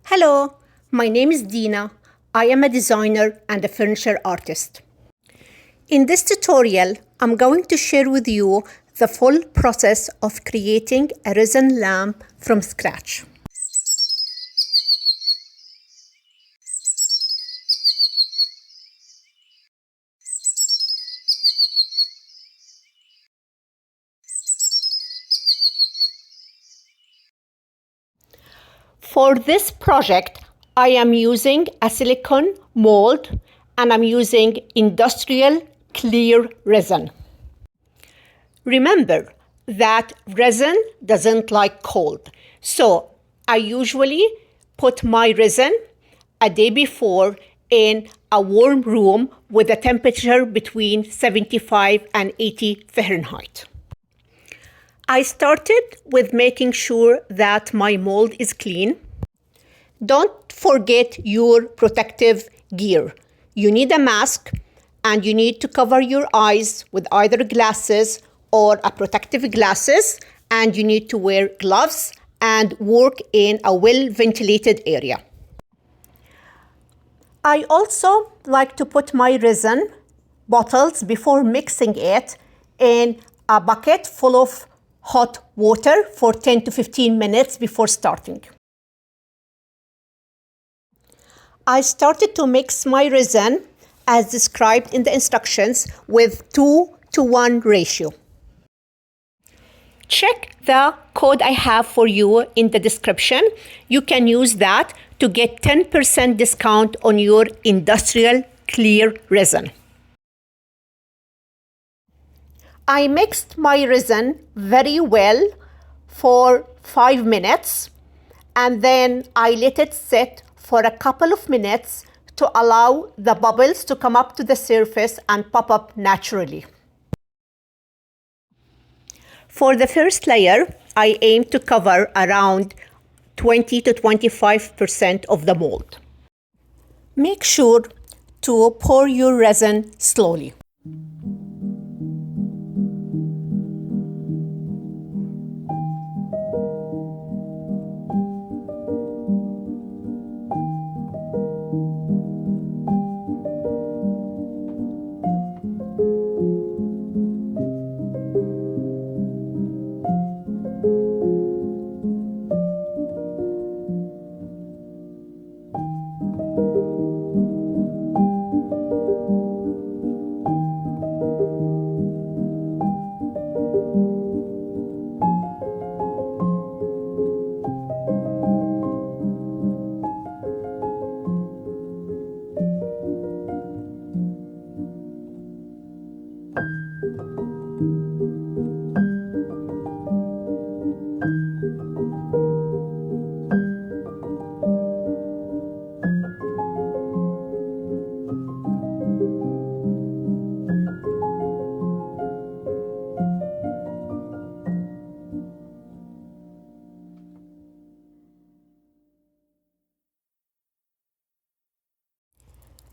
Hello, my name is Dina. I am a designer and a furniture artist. In this tutorial, I'm going to share with you the full process of creating a resin lamp from scratch. For this project, I am using a silicone mold and I'm using Industrial Clear Resin. Remember that resin doesn't like cold, so I usually put my resin a day before in a warm room with a temperature between 75 and 80 Fahrenheit. I started with making sure that my mold is clean. Don't forget your protective gear. You need a mask and you need to cover your eyes with either glasses or a protective glasses, and you need to wear gloves and work in a well-ventilated area. I also like to put my resin bottles before mixing it in a bucket full of hot water for 10 to 15 minutes before starting. I started to mix my resin as described in the instructions with 2:1 ratio. Check the code I have for you in the description. You can use that to get 10% discount on your Industrial Clear Resin. I mixed my resin very well for 5 minutes and then I let it sit for a couple of minutes to allow the bubbles to come up to the surface and pop up naturally. For the first layer, I aim to cover around 20 to 25% of the mold. Make sure to pour your resin slowly.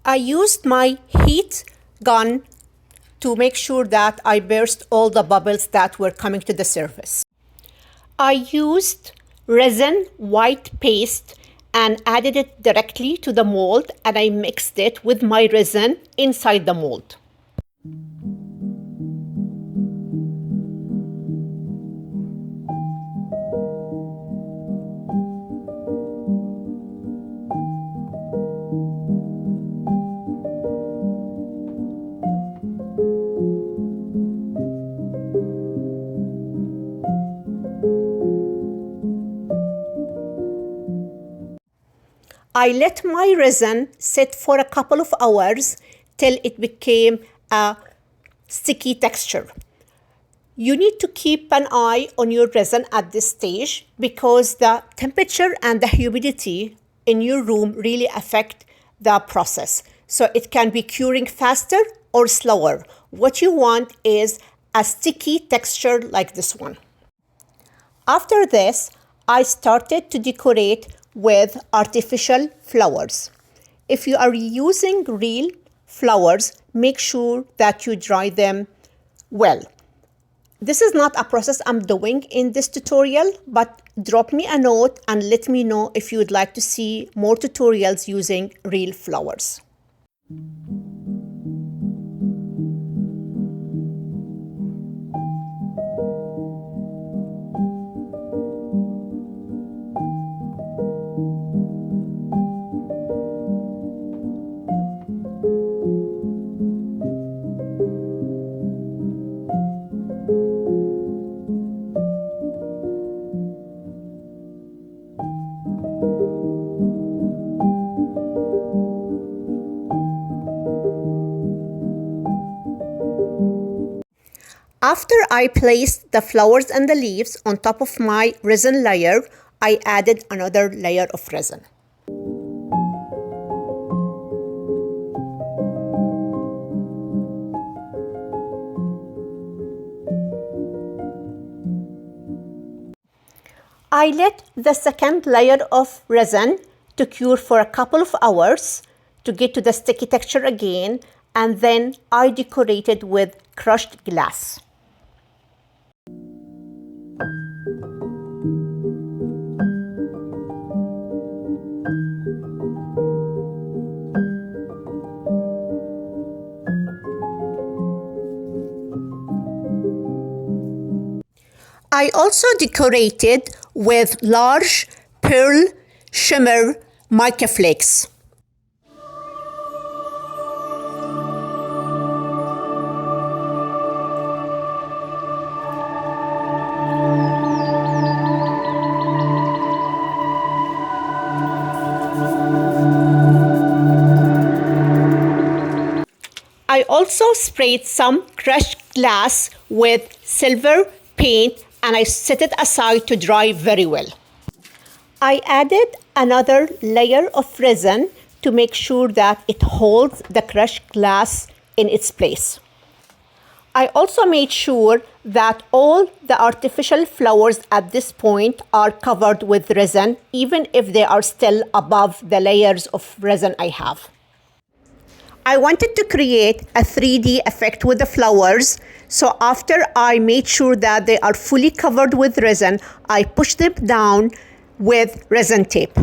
I used my heat gun to make sure that I burst all the bubbles that were coming to the surface. I used resin white paste and added it directly to the mold, and I mixed it with my resin inside the mold. I let my resin sit for a couple of hours till it became a sticky texture. You need to keep an eye on your resin at this stage because the temperature and the humidity in your room really affect the process. So it can be curing faster or slower. What you want is a sticky texture like this one. After this, I started to decorate with artificial flowers. If you are using real flowers, make sure that you dry them well. This is not a process I'm doing in this tutorial, but drop me a note and let me know if you would like to see more tutorials using real flowers. After I placed the flowers and the leaves on top of my resin layer, I added another layer of resin. I let the second layer of resin to cure for a couple of hours to get to the sticky texture again, and then I decorated with crushed glass. I also decorated with large pearl shimmer mica flakes. I also sprayed some crushed glass with silver paint and I set it aside to dry very well. I added another layer of resin to make sure that it holds the crushed glass in its place. I also made sure that all the artificial flowers at this point are covered with resin, even if they are still above the layers of resin I have. I wanted to create a 3D effect with the flowers, so after I made sure that they are fully covered with resin, I pushed them down with resin tape.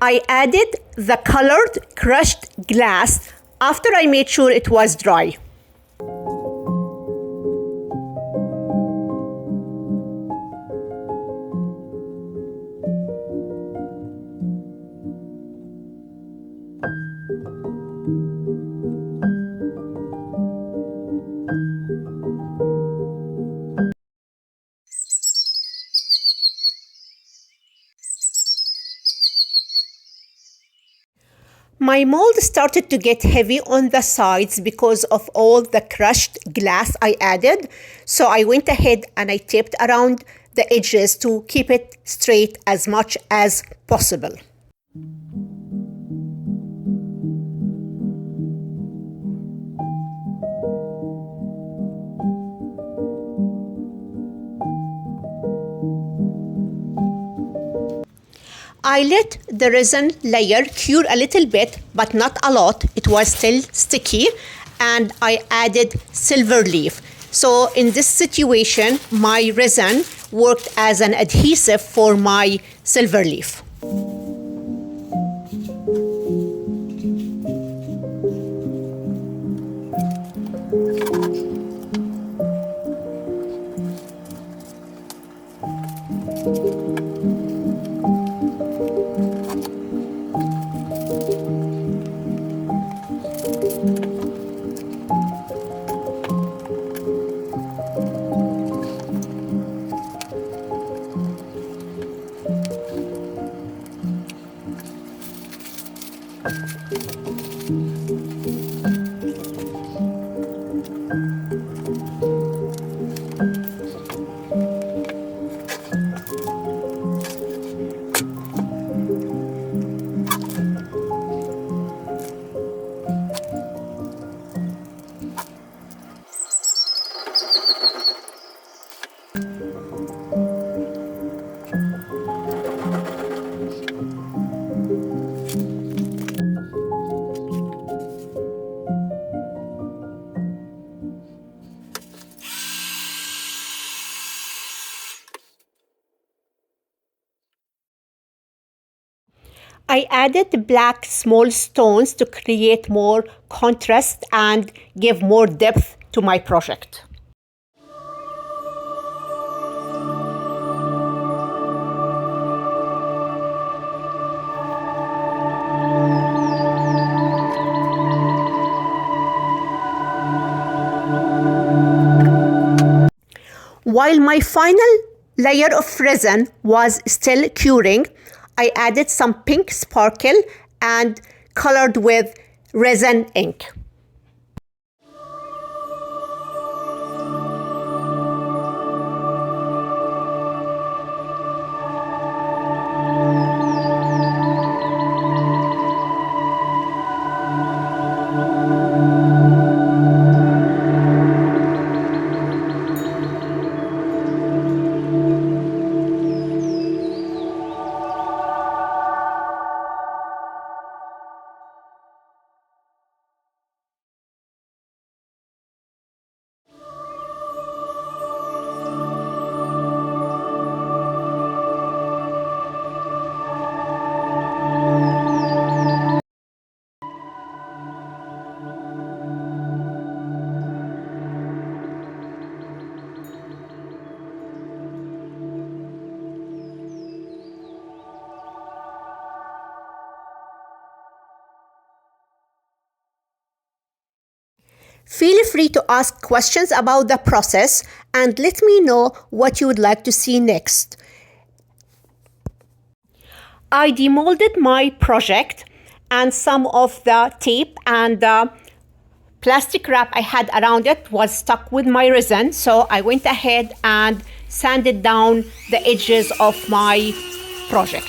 I added the colored crushed glass after I made sure it was dry. My mold started to get heavy on the sides because of all the crushed glass I added. So I went ahead and I taped around the edges to keep it straight as much as possible. I let the resin layer cure a little bit, but not a lot. It was still sticky, and I added silver leaf. So in this situation, my resin worked as an adhesive for my silver leaf. I added black small stones to create more contrast and give more depth to my project. While my final layer of resin was still curing, I added some pink sparkle and colored with resin ink. Feel free to ask questions about the process and let me know what you would like to see next. I demolded my project and some of the tape and the plastic wrap I had around it was stuck with my resin, so I went ahead and sanded down the edges of my project.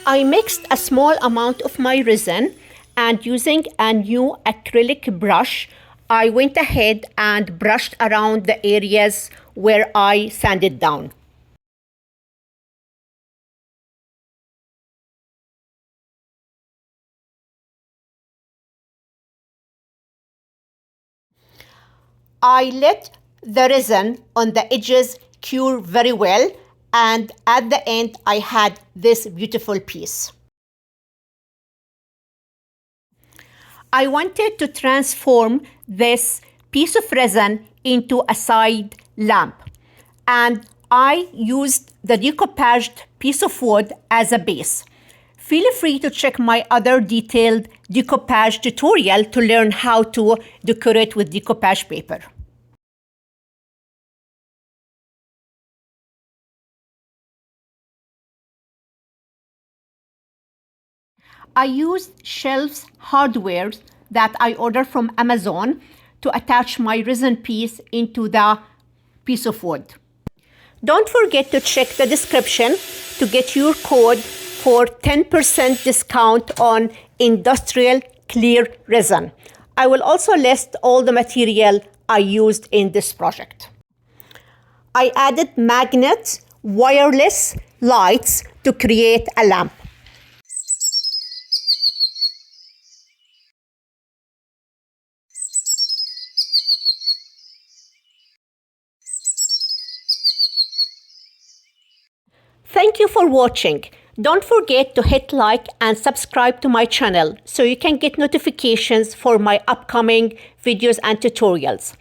I mixed a small amount of my resin and using a new acrylic brush, I went ahead and brushed around the areas where I sanded down. I let the resin on the edges cure very well, and at the end I had this beautiful piece. I wanted to transform this piece of resin into a side lamp, and I used the decoupaged piece of wood as a base. Feel free to check my other detailed decoupage tutorial to learn how to decorate with decoupage paper. I used shelves hardware that I ordered from Amazon to attach my resin piece into the piece of wood. Don't forget to check the description to get your code for 10% discount on Industrial Clear Resin. I will also list all the material I used in this project. I added magnets, wireless lights to create a lamp. Thank you for watching. Don't forget to hit like and subscribe to my channel so you can get notifications for my upcoming videos and tutorials.